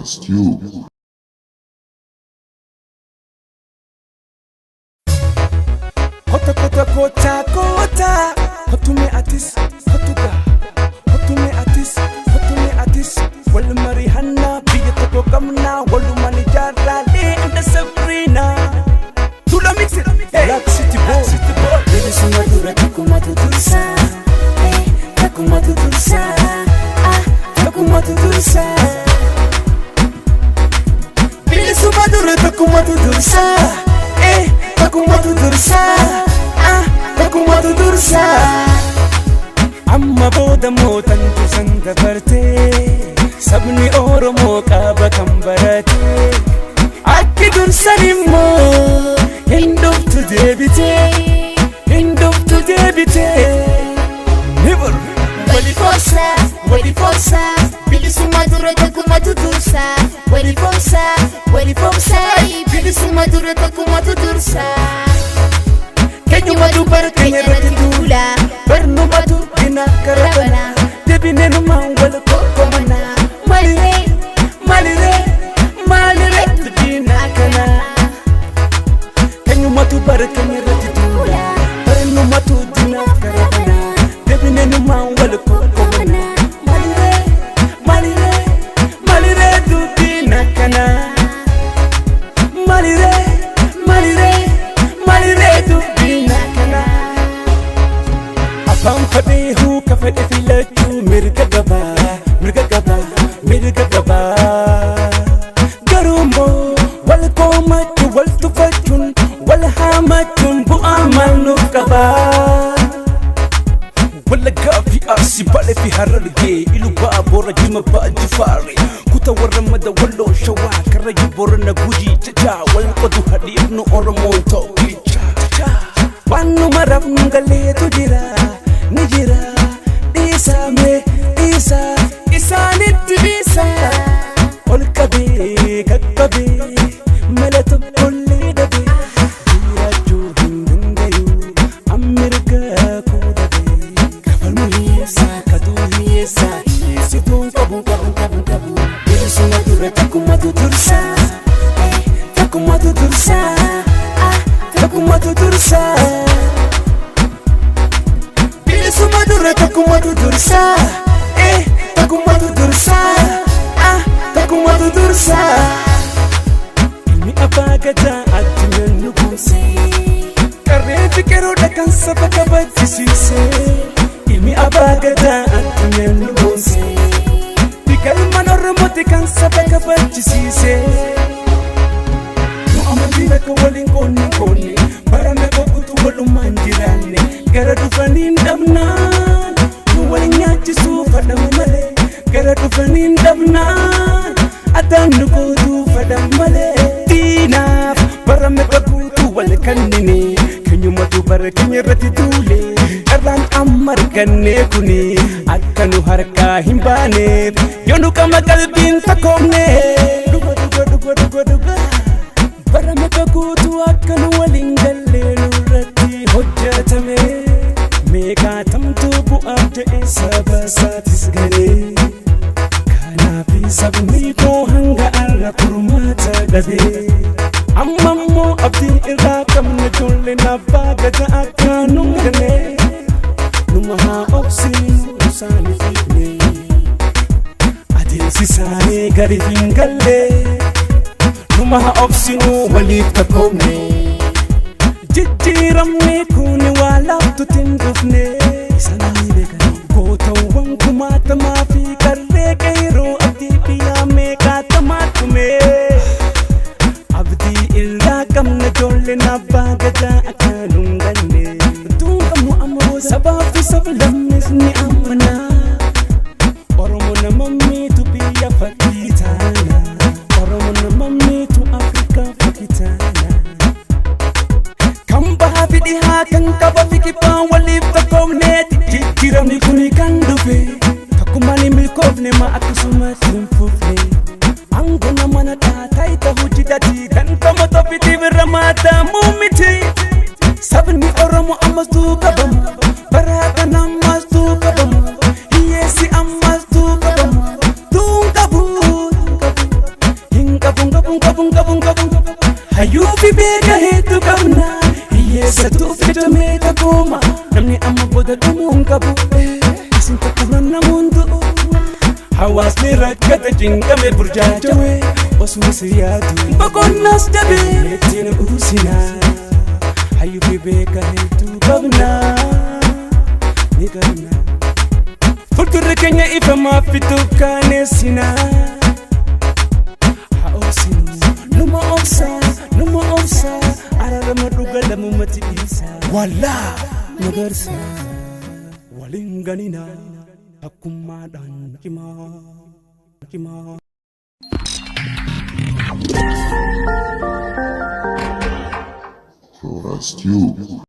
Stew. Kota kota kota kota, hotume atis, hotuga, hotume atis, hotume atis. Wal Marihanna, biya toko kamna, walu manijara, le and Sabrina. Do the mix it, Black City Boy, City Boy. Baby sumadura takumatu tursa, takumatu tursa, takumatu tursa. Baby sumadura takumatu tursa, takumatu tursa, takumatu tursa. Amma boda motan tusan dabarte, sabni Oromo qaba kan barate. Akki dursanimmo hindoftu deebite, hindoftu deebite. Never Wali fosa, bili sumadura takumatu tursa. Wali fosa, bili sumadura takumatu tursa. Kenyu madu bar kenya ratidula, barnu madu dina karabana. Debi nenu mangwal koko mana, malire, malire, malire dina kana. Kenyu madu bar kenya ratidula, barnu madu dina karabana. Debi nenu mangwal koko mana, malire, malire, malire dina kana. Malire, malire, malire dina kana. Abang fade hu ka fade filatu mirga gaba, mirga gaba, mirga gaba. Garumbo wal komatu wal tufatun wal hamatun bu amanu gaba. Wala gafi asi bale fi hararge ilu ba bora jima ba jifare kuta waramada wallo shawa karaji bora na guji tata wal qadu hadi ibnu Oromo to kicha wanu maraf ngale tujira nijira isa me isa nitbisa ol kabe kakkabe malato kulli dabe dira juhundayu amirga kudabe kafalmuhisa kaduhisa situn kabu bili sumadura takumatu tursa, takumatu tursa, takumatu tursa. Bili sumadura takumatu tursa, takumatu tursa, takumatu tursa. Ilmi abagata atimen nubusi, karre fikero dakan sabaka bajisise. Ilmi abagata atimen nubusi, bikal manor moti kan sabaka bajisise. No amandina ko walin koni, barana ko kutu walu manjirane. Gara dufanin damnan, no walin nyachi su fadam male. Gara dufanin damnan, atan ko tu fadam male. Tina barame ko kutu wal kanine, kenyu matu bar kenya rati dule. Karan amar kanne kuni, akkanu harka himbane. Yonu kama kalbin takomne. Duga. Barame ko kutu akkanu walin galle nurati hojjatame. Meka tamtu bu abde sabasatis gane. Kana fi sabni ko hanga alla kurmata gabe. Amammo abdi irra kamne jolle na bagata akkanu gane. Numaha oxin usani fitne, adil sisane gari fingalle. Numaha oxinu walif takomne, jijjiramne kuni wala tutin dufne. Sanani begani goto wangu mata mafi karre kairo abdi piyame kata matume. Abdi illa kamna jolle na bagata akanung gane. Tungamu amro sababu sablamis ni amana. Oromo na mami tu biya fakitana, Oromo na mami tu Afrika fakitana. Kamba hafidi ha kan kaba fiki pa walif takomne. Jijjiramni kuni kan dufe, takumani milkovne ma akusuma tumfufne. Angona mana taita hujidati kan kama tofiti viramata mumiti. Sabni Oromo amastu kabamu, baraka namastu kabamu. dhabee burjaajawee osuma si yaadu boqonnaas dhabee ittiin urusinaa hayyuu fi beeka hedduu qabnaa ni qabnaa fuuldurri keenya ifamaa fi dukkaneessinaa haa obsinu numa obsaa araarama dhuga lamumatti dhiisaa wallaa magarsaa waliin ganinaa akkumaadhaan himaa Trust you.